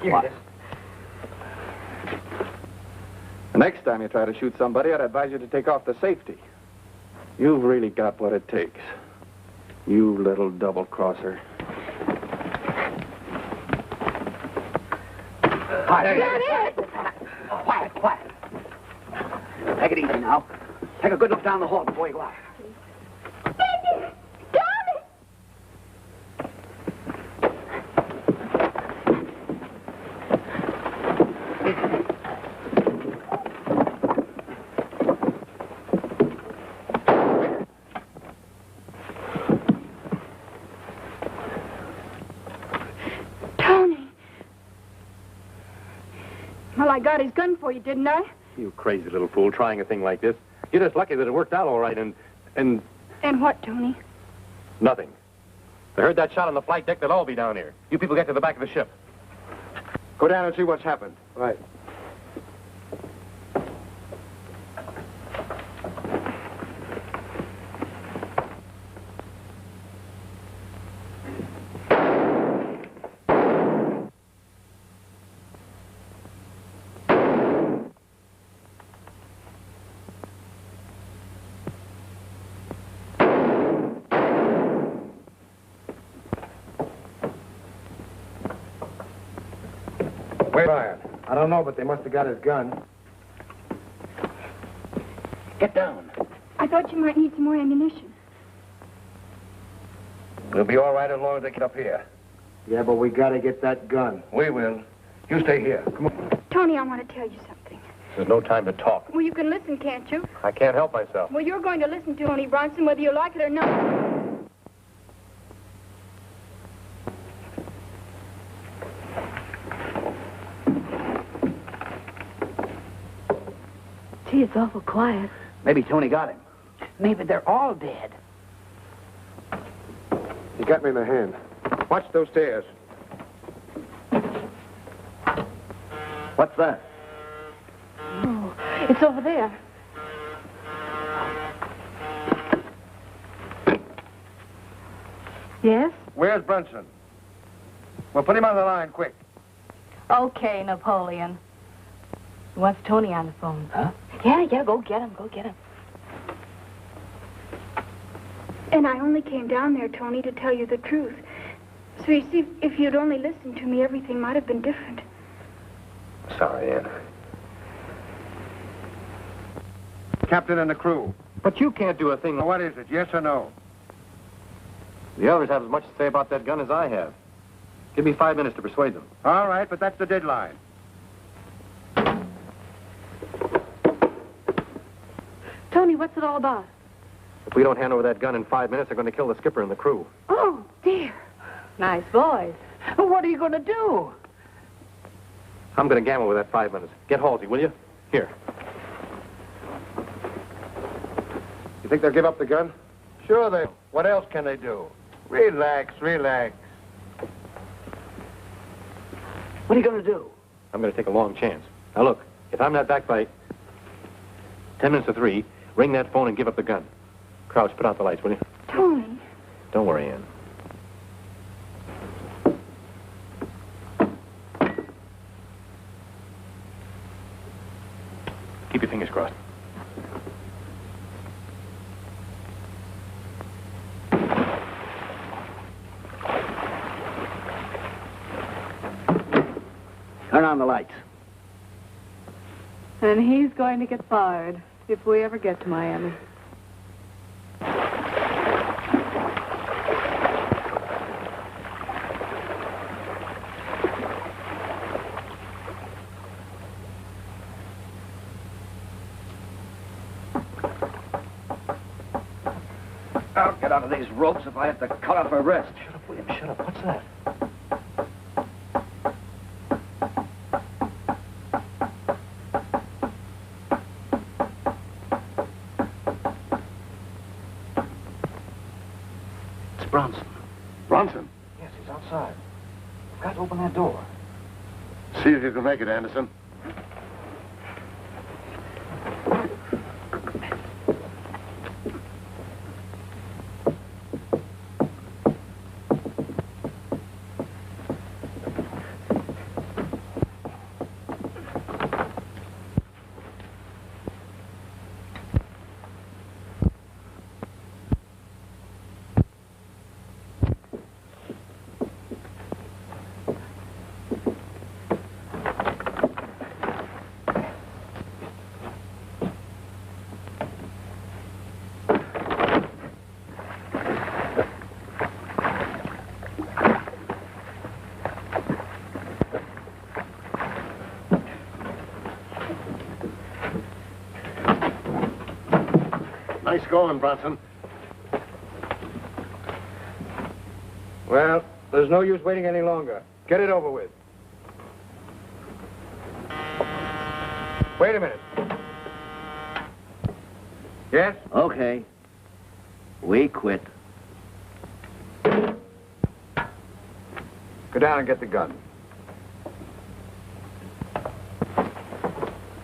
Here it is. The next time you try to shoot somebody, I'd advise you to take off the safety. You've really got what it takes. You little double-crosser. Quiet. Quiet, quiet. Take it easy now. Take a good look down the hall before you go out. Well, I got his gun for you, didn't I? You crazy little fool, trying a thing like this. You're just lucky that it worked out all right, and... And what, Tony? Nothing. They heard that shot on the flight deck, they'll all be down here. You people get to the back of the ship. Go down and see what's happened. Right. Where's Brian? I don't know, but they must have got his gun. Get down. I thought you might need some more ammunition. We'll be all right as long as they get up here. Yeah, but we gotta get that gun. We will. You stay here. Come on. Tony, I want to tell you something. There's no time to talk. Well, you can listen, can't you? I can't help myself. Well, you're going to listen to Tony Bronson whether you like it or not. Gee, it's awful quiet. Maybe Tony got him. Maybe they're all dead. He got me in the hand. Watch those stairs. What's that? Oh, it's over there. Yes? Where's Brunson? Well, put him on the line, quick. Okay, Napoleon. He wants Tony on the phone. Huh? Yeah, go get him, go get him. And I only came down there, Tony, to tell you the truth. So you see, if you'd only listened to me, everything might have been different. Sorry, Ann. Captain and the crew. But you can't do a thing... What is it, yes or no? The others have as much to say about that gun as I have. Give me 5 minutes to persuade them. All right, but that's the deadline. Tony, what's it all about? If we don't hand over that gun in 5 minutes, they're going to kill the skipper and the crew. Oh, dear. Nice boys. What are you going to do? I'm going to gamble with that 5 minutes. Get Halsey, will you? Here. You think they'll give up the gun? Sure they... What else can they do? Relax, relax. What are you going to do? I'm going to take a long chance. Now, look, if I'm not back by 10 minutes to 3, ring that phone and give up the gun. Crouch, put out the lights, will you? Tony. Don't worry, Ann. Keep your fingers crossed. Turn on the lights. And he's going to get fired if we ever get to Miami. I'll get out of these ropes if I have to cut off her wrist. Shut up, William, shut up. What's that? Bronson? Yes, he's outside. You've got to open that door. See if you can make it, Anderson. Nice going, Bronson. Well, there's no use waiting any longer. Get it over with. Wait a minute. Yes? Okay. We quit. Go down and get the gun.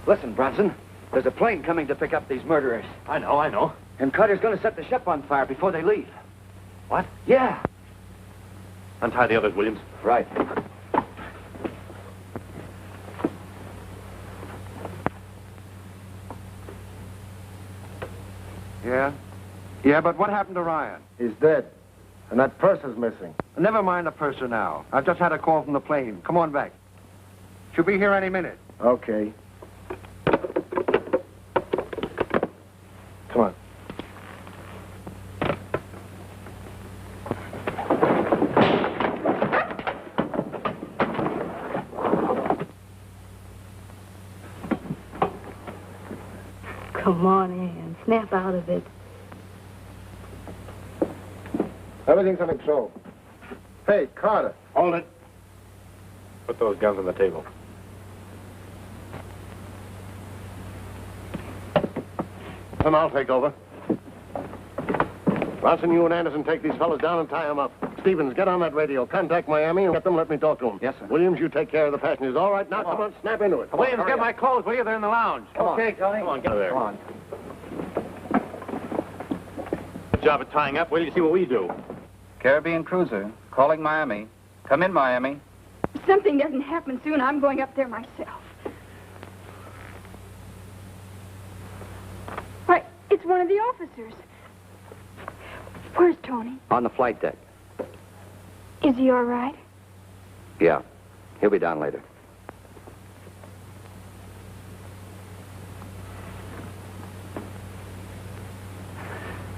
Listen, Bronson. There's a plane coming to pick up these murderers. I know. And Carter's going to set the ship on fire before they leave. What? Yeah. Untie the others, Williams. Right. Yeah? Yeah, but what happened to Ryan? He's dead. And that purse is missing. Never mind the purser now. I've just had a call from the plane. Come on back. She'll be here any minute. Okay. Come on. Come on, Ann. Snap out of it. Everything's under control. Hey, Carter. Hold it. Put those guns on the table. Then I'll take over. Bronson, you and Anderson take these fellas down and tie them up. Stevens, get on that radio. Contact Miami and get them. Let me talk to them. Yes, sir. Williams, you take care of the passengers. All right, now come on, snap into it. Williams, get my clothes, will you? They're in the lounge. Okay, Johnny. Come on, get there. Come on. Good job of tying up. Wait till you see what we do. Caribbean cruiser, calling Miami. Come in, Miami. If something doesn't happen soon, I'm going up there myself. Why, it's one of the officers. Where's Tony? On the flight deck. Is he all right? Yeah. He'll be down later.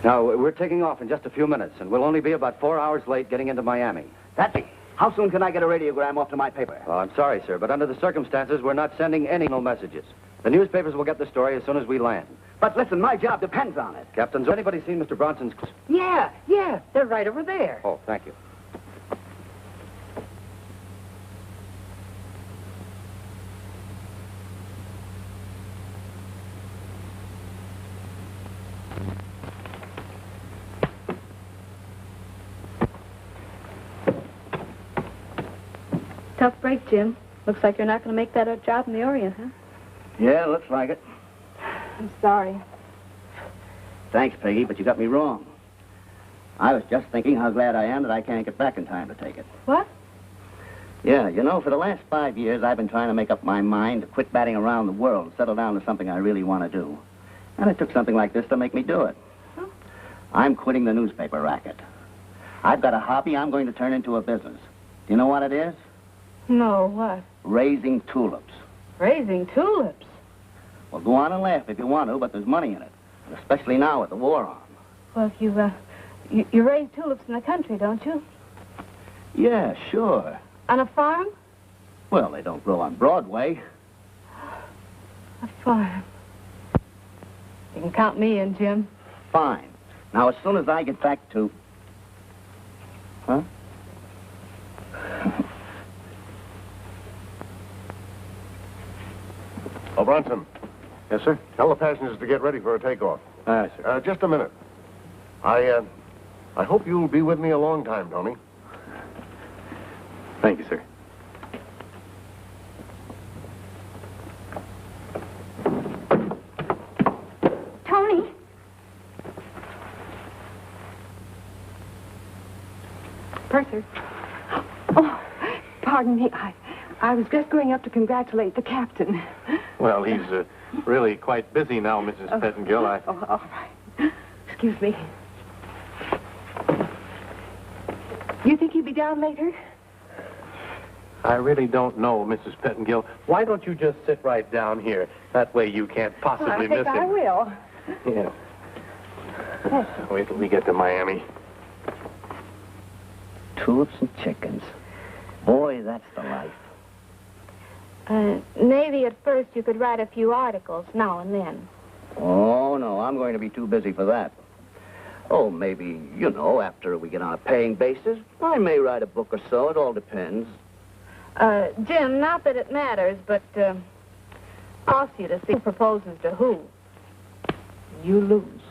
Now, we're taking off in just a few minutes, and we'll only be about 4 hours late getting into Miami. That's it. How soon can I get a radiogram off to my paper? Oh, I'm sorry, sir, but under the circumstances, we're not sending any messages. The newspapers will get the story as soon as we land. But listen, my job depends on it. Captain, has anybody seen Mr. Bronson's... Yeah, they're right over there. Oh, thank you. Tough break, Jim. Looks like you're not going to make that job in the Orient, huh? Yeah, looks like it. I'm sorry. Thanks, Peggy, but you got me wrong. I was just thinking how glad I am that I can't get back in time to take it. What? Yeah, you know, for the last 5 years, I've been trying to make up my mind to quit batting around the world, settle down to something I really want to do. And it took something like this to make me do it. Huh? I'm quitting the newspaper racket. I've got a hobby I'm going to turn into a business. Do you know what it is? No, what? Raising tulips. Raising tulips. Well, go on and laugh if you want to, but there's money in it. Especially now with the war on. Well, you raise tulips in the country, don't you? Yeah, sure. On a farm? Well, they don't grow on Broadway. A farm. You can count me in, Jim. Fine. Now, as soon as I get back to... Huh? Oh, Bronson. Yes, sir? Tell the passengers to get ready for a takeoff. Aye, sir. Just a minute. I hope you'll be with me a long time, Tony. Thank you, sir. Tony. Purser. Oh, pardon me. I was just going up to congratulate the captain. Well, he's really quite busy now, Mrs. Pettingill. Oh, all right. Excuse me. You think he'll be down later? I really don't know, Mrs. Pettingill. Why don't you just sit right down here? That way you can't possibly miss him. I will. Yeah. Wait till we get to Miami. Tulips and chickens. Boy, that's the life. Maybe at first you could write a few articles now and then. Oh, no, I'm going to be too busy for that. Oh, maybe, after we get on a paying basis, I may write a book or so. It all depends. Jim, not that it matters, but ask you to see who proposes to who. You lose.